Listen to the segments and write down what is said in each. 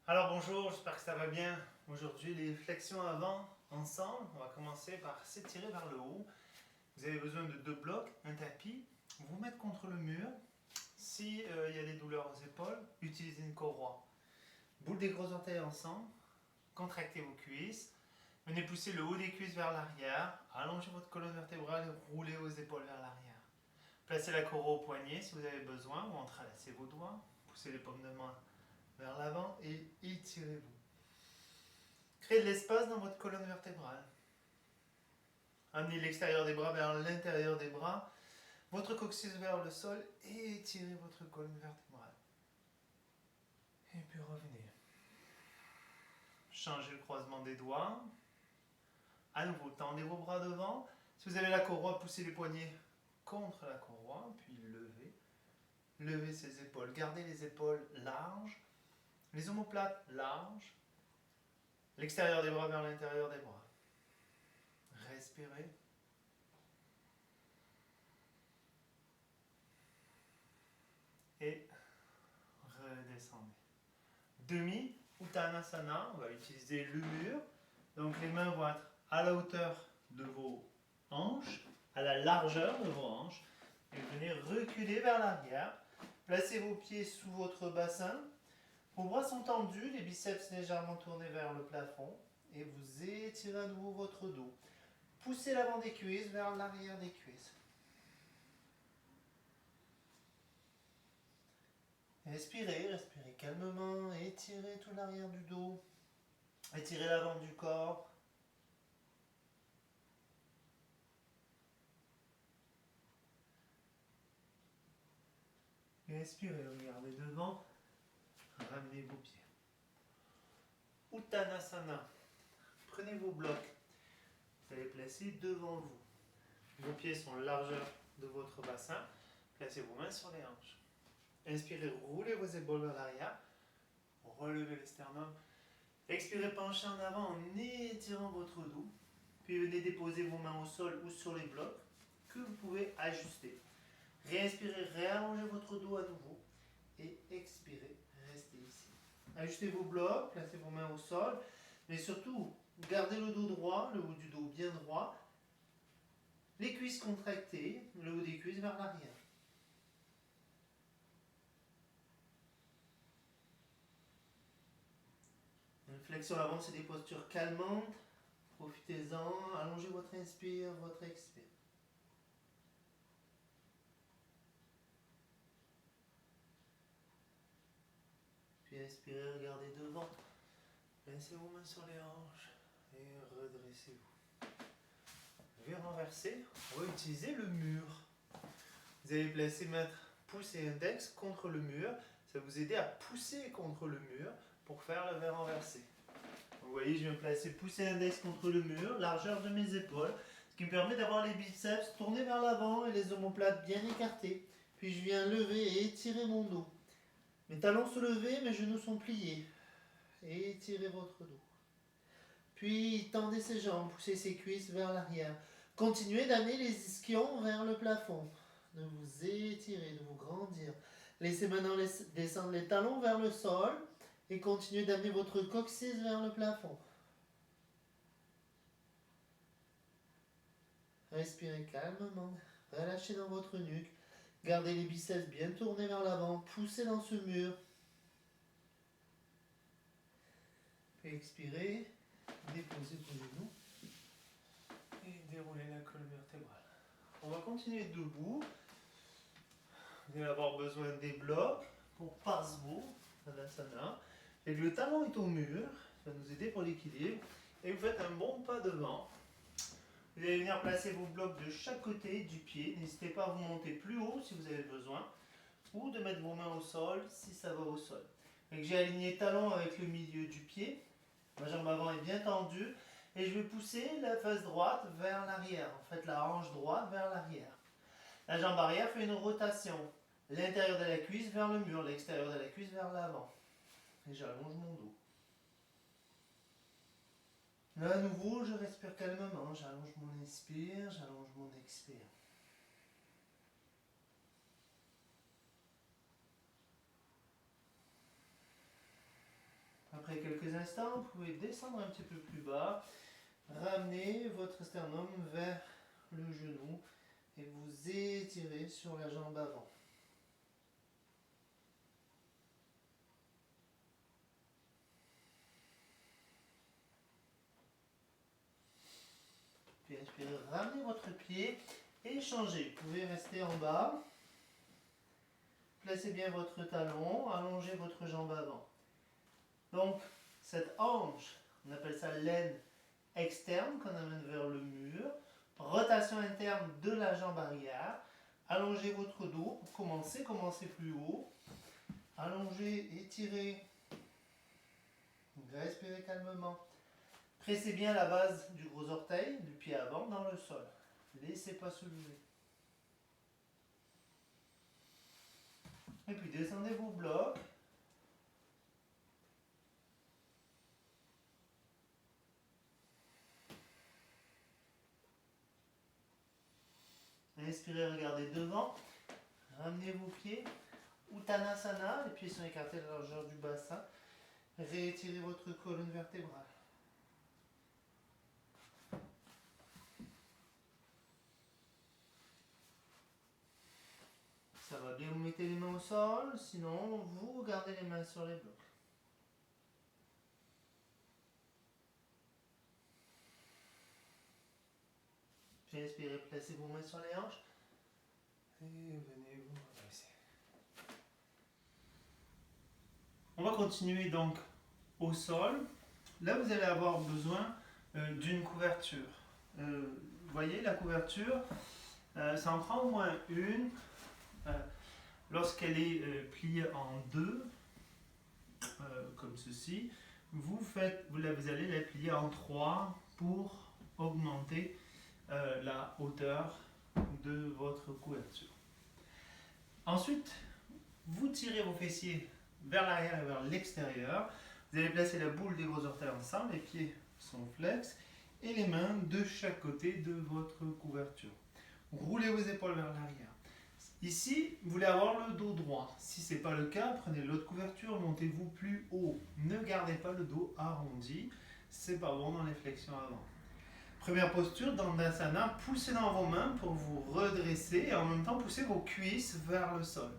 Alors bonjour, j'espère que ça va bien. Aujourd'hui, les flexions avant ensemble. On va commencer par s'étirer vers le haut. Vous avez besoin de deux blocs, un tapis. Vous mettre contre le mur. Si il y a des douleurs aux épaules, utilisez une courroie. Boule des gros orteils ensemble. Contractez vos cuisses. Venez pousser le haut des cuisses vers l'arrière. Allongez votre colonne vertébrale et roulez vos épaules vers l'arrière. Placez la courroie au poignet si vous avez besoin ou entrelacez vos doigts. Poussez les paumes de main vers l'avant et étirez-vous. Créez de l'espace dans votre colonne vertébrale. Amenez l'extérieur des bras vers l'intérieur des bras, votre coccyx vers le sol et étirez votre colonne vertébrale. Et puis revenez. Changez le croisement des doigts. À nouveau, tendez vos bras devant. Si vous avez la courroie, poussez les poignets contre la courroie, puis levez. Levez ses épaules. Gardez les épaules larges, les omoplates larges, l'extérieur des bras vers l'intérieur des bras. Respirez. Et redescendez. Demi Uttanasana, on va utiliser le mur. Donc les mains vont être à la hauteur de vos hanches, à la largeur de vos hanches. Et vous venez reculer vers l'arrière. Placez vos pieds sous votre bassin. Vos bras sont tendus, les biceps légèrement tournés vers le plafond. Et vous étirez à nouveau votre dos. Poussez l'avant des cuisses vers l'arrière des cuisses. Respirez, respirez calmement, étirez tout l'arrière du dos, étirez l'avant du corps. Expirez, regardez devant, ramenez vos pieds. Uttanasana, prenez vos blocs, vous allez placer devant vous. Vos pieds sont largeur de votre bassin, placez vos mains sur les hanches. Inspirez, roulez vos épaules vers l'arrière, relevez le sternum. Expirez, penchez en avant en étirant votre dos. Puis venez déposer vos mains au sol ou sur les blocs que vous pouvez ajuster. Réinspirez, réallongez votre dos à nouveau. Et expirez, restez ici. Ajustez vos blocs, placez vos mains au sol. Mais surtout, gardez le dos droit, le haut du dos bien droit. Les cuisses contractées, le haut des cuisses vers l'arrière. Une flexion avant, c'est des postures calmantes. Profitez-en, allongez votre inspire, votre expire. Puis inspirez, regardez devant. Placez vos mains sur les hanches et redressez-vous. Vais renverser, on va utiliser le mur. Vous allez placer pouce et index contre le mur. Ça va vous aider à pousser contre le mur pour faire le V renversé. Vous voyez, je viens placer pouce et index contre le mur, largeur de mes épaules, ce qui me permet d'avoir les biceps tournés vers l'avant et les omoplates bien écartés. Puis je viens lever et étirer mon dos. Mes talons sont levés, mes genoux sont pliés. Et étirez votre dos. Puis tendez ses jambes, poussez ses cuisses vers l'arrière. Continuez d'amener les ischions vers le plafond. De vous étirer, de vous grandir. Laissez maintenant descendre les talons vers le sol et continuez d'amener votre coccyx vers le plafond. Respirez calmement, relâchez dans votre nuque. Gardez les biceps bien tournés vers l'avant, poussez dans ce mur. Puis expirez, déposez vos genoux et déroulez la colonne vertébrale. On va continuer debout. Vous allez avoir besoin des blocs pour Parsvo, Tadasana. Et le talon est au mur, ça va nous aider pour l'équilibre. Et vous faites un bon pas devant. Vous allez venir placer vos blocs de chaque côté du pied. N'hésitez pas à vous monter plus haut si vous avez besoin. Ou de mettre vos mains au sol si ça va au sol. J'ai aligné talon avec le milieu du pied. Ma jambe avant est bien tendue. Et je vais pousser la face droite vers l'arrière. En fait, la hanche droite vers l'arrière. La jambe arrière fait une rotation. L'intérieur de la cuisse vers le mur, l'extérieur de la cuisse vers l'avant. Et j'allonge mon dos. Là, à nouveau, je respire calmement. J'allonge mon inspire, j'allonge mon expire. Après quelques instants, vous pouvez descendre un petit peu plus bas, ramener votre sternum vers le genou et vous étirez sur la jambe avant. Puis inspirez, ramenez votre pied et changez. Vous pouvez rester en bas. Placez bien votre talon, allongez votre jambe avant. Donc, cette hanche, on appelle ça l'aine externe qu'on amène vers le mur. Rotation interne de la jambe arrière. Allongez votre dos pour commencer. Commencez plus haut. Allongez, étirez. Respirez calmement. Pressez bien la base du gros orteil, du pied avant, dans le sol. Laissez pas se lever. Et puis descendez vos blocs. Inspirez, regardez devant. Ramenez vos pieds. Uttanasana, les pieds sont écartés à la largeur du bassin. Réétirez votre colonne vertébrale. Ça va bien, vous mettez les mains au sol, sinon vous gardez les mains sur les blocs. Puis inspirez, placez vos mains sur les hanches. Et venez vous redresser. On va continuer donc au sol. Là, vous allez avoir besoin d'une couverture. Vous voyez, la couverture, ça en prend au moins une. Lorsqu'elle est pliée en deux, comme ceci, vous allez la plier en trois pour augmenter la hauteur de votre couverture. Ensuite, vous tirez vos fessiers vers l'arrière et vers l'extérieur. Vous allez placer la boule des gros orteils ensemble, les pieds sont flex et les mains de chaque côté de votre couverture. Roulez vos épaules vers l'arrière. Ici, vous voulez avoir le dos droit. Si ce n'est pas le cas, prenez l'autre couverture, montez-vous plus haut. Ne gardez pas le dos arrondi, c'est pas bon dans les flexions avant. Première posture, Dandasana, poussez dans vos mains pour vous redresser et en même temps poussez vos cuisses vers le sol.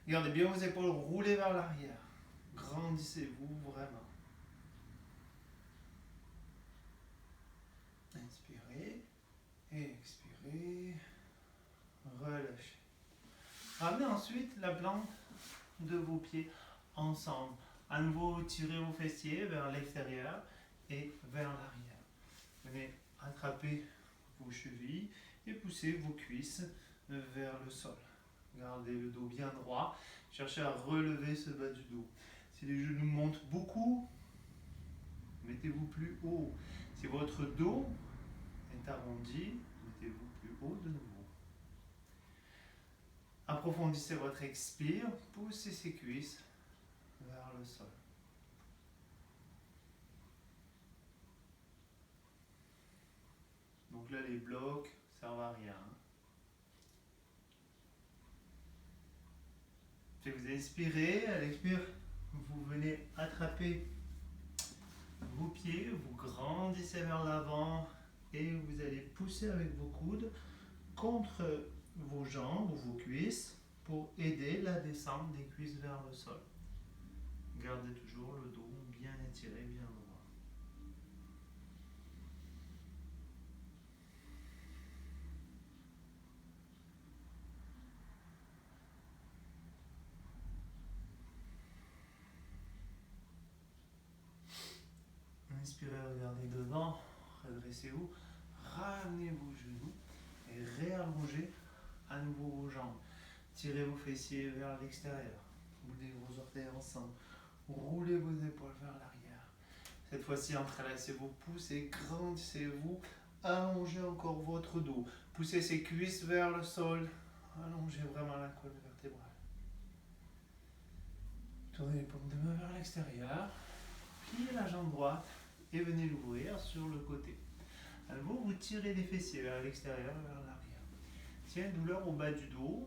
Gardez bien vos épaules roulées vers l'arrière. Grandissez-vous vraiment. Inspirez, expirez, relâchez. Ramenez ensuite la plante de vos pieds ensemble. À nouveau, tirez vos fessiers vers l'extérieur et vers l'arrière. Venez attraper vos chevilles et poussez vos cuisses vers le sol. Gardez le dos bien droit. Cherchez à relever ce bas du dos. Si les genoux montent beaucoup, mettez-vous plus haut. Si votre dos est arrondi, mettez-vous plus haut de nouveau. Approfondissez votre expire, poussez ces cuisses vers le sol. Donc là, les blocs ne servent à rien. Puis vous inspirez, à l'expire, vous venez attraper vos pieds, vous grandissez vers l'avant et vous allez pousser avec vos coudes contre vos jambes ou vos cuisses pour aider la descente des cuisses vers le sol. Gardez toujours le dos bien étiré, bien droit. Inspirez, regardez devant, redressez-vous, ramenez vos genoux et réallongez à nouveau vos jambes. Tirez vos fessiers vers l'extérieur, boulez vos orteils ensemble, roulez vos épaules vers l'arrière. Cette fois-ci, entrelacez vos pouces et grandissez-vous, allongez encore votre dos. Poussez ces cuisses vers le sol, allongez vraiment la colonne vertébrale. Tournez les paumes de main vers l'extérieur, pliez la jambe droite et venez l'ouvrir sur le côté. À nouveau, vous tirez les fessiers vers l'extérieur, vers l'arrière. S'il y a une douleur au bas du dos,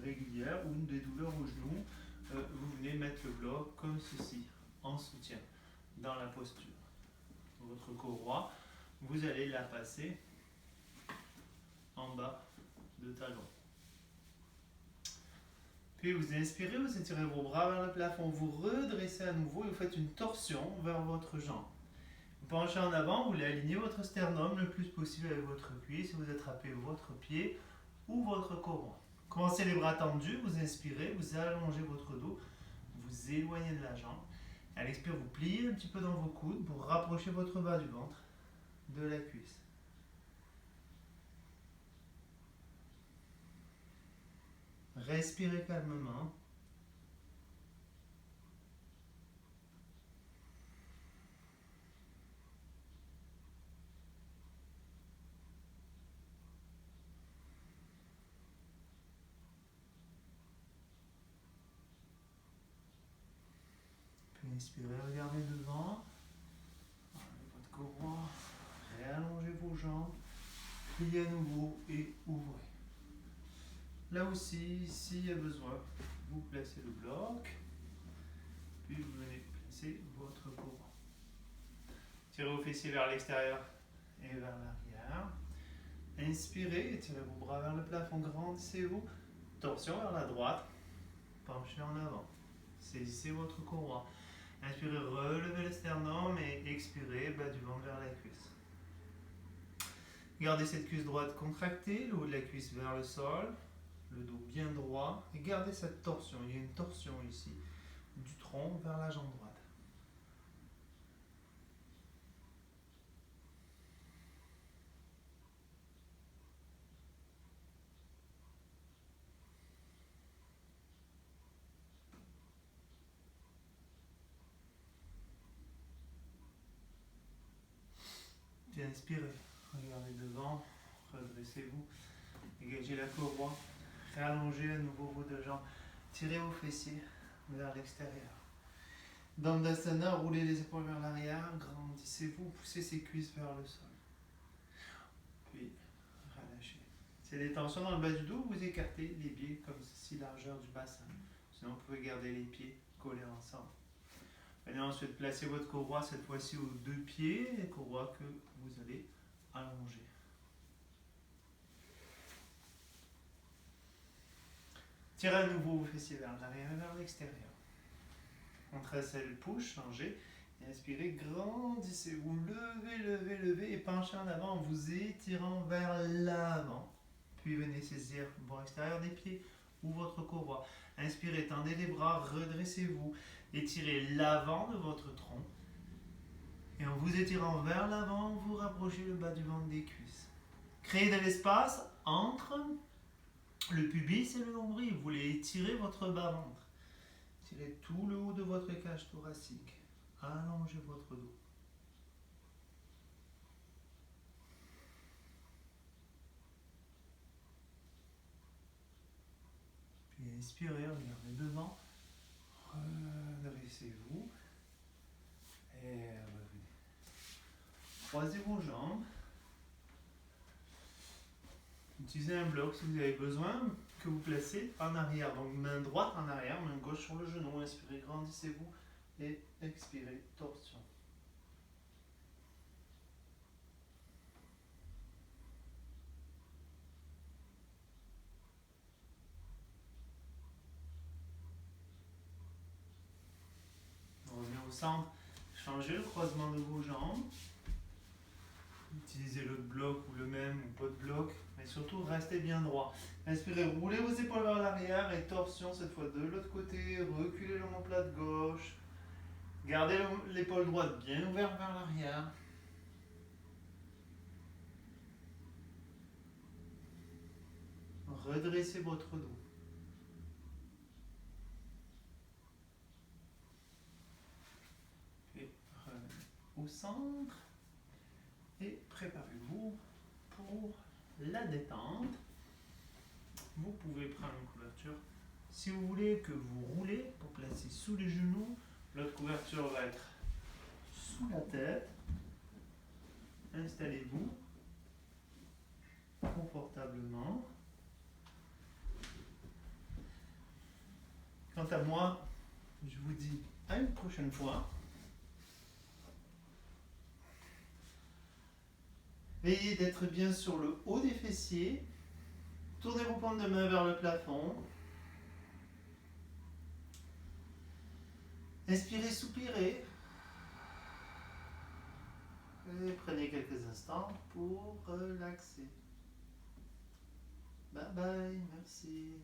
régulière, ou des douleurs au genou, vous venez mettre le bloc comme ceci. en soutien dans la posture. Votre courroie, vous allez la passer en bas de talon. Puis vous inspirez, vous étirez vos bras vers le plafond, vous redressez à nouveau et vous faites une torsion vers votre jambe. Vous penchez en avant, vous voulez aligner votre sternum le plus possible avec votre cuisse, vous attrapez votre pied ou votre courroie. Commencez les bras tendus, vous inspirez, vous allongez votre dos, vous éloignez de la jambe. À l'expire, vous pliez un petit peu dans vos coudes pour rapprocher votre bas du ventre de la cuisse. Respirez calmement. Puis inspirez, regardez devant. Enlevez votre courroie. Réallongez vos jambes. Pliez à nouveau et ouvrez. Là aussi, s'il y a besoin, vous placez le bloc. Puis vous venez placer votre courroie. Tirez vos fessiers vers l'extérieur et vers l'arrière. Inspirez, étirez vos bras vers le plafond, grandissez-vous. Torsion vers la droite, penchez en avant. Saisissez votre courroie. Inspirez, relevez le sternum et expirez, bas du ventre vers la cuisse. Gardez cette cuisse droite contractée, le haut de la cuisse vers le sol, le dos bien droit. Et gardez cette torsion, il y a une torsion ici, du tronc vers la jambe droite. Puis inspirez, regardez devant, redressez-vous, dégagez la courroie, réallongez à nouveau vos deux jambes, tirez vos fessiers vers l'extérieur. Dandasana, roulez les épaules vers l'arrière, grandissez-vous, poussez ces cuisses vers le sol. Puis relâchez. C'est des tensions dans le bas du dos, vous écartez les pieds comme ceci, largeur du bassin. Sinon, vous pouvez garder les pieds collés ensemble. Allez ensuite placer votre courroie cette fois-ci aux deux pieds, les courroies que vous allez allonger. Tirez à nouveau vos fessiers vers l'arrière et vers l'extérieur. Contractez le pouce, changez. Inspirez, grandissez-vous, levez, levez, levez et penchez en avant en vous étirant vers l'avant. Puis venez saisir le bord extérieur des pieds ou votre courroie. Inspirez, tendez les bras, redressez-vous. Étirez l'avant de votre tronc. Et en vous étirant vers l'avant, vous rapprochez le bas du ventre des cuisses. Créez de l'espace entre le pubis et le nombril. Vous voulez étirer votre bas-ventre. Tirez tout le haut de votre cage thoracique. Allongez votre dos. Puis inspirez, regardez devant. Redressez-vous. Et revenez. Croisez vos jambes. Utilisez un bloc si vous avez besoin que vous placez en arrière. Donc main droite en arrière, main gauche sur le genou. Inspirez, grandissez-vous et expirez, torsion. On revient au centre. Changez le croisement de vos jambes. Utilisez l'autre bloc ou le même ou pas de bloc. Mais surtout, restez bien droit. Inspirez, roulez vos épaules vers l'arrière et torsion cette fois de l'autre côté. Reculez l'omoplate gauche. Gardez l'épaule droite bien ouverte vers l'arrière. Redressez votre dos. Et revenez au centre. Et préparez-vous pour la détente. Vous pouvez prendre une couverture. Si vous voulez que vous roulez pour placer sous les genoux, l'autre couverture va être sous la tête. Installez-vous confortablement. Quant à moi, je vous dis À une prochaine fois. Veillez d'être bien sur le haut des fessiers. Tournez vos paumes de main vers le plafond. Inspirez, soupirez. Et prenez quelques instants pour relaxer. Bye bye, merci.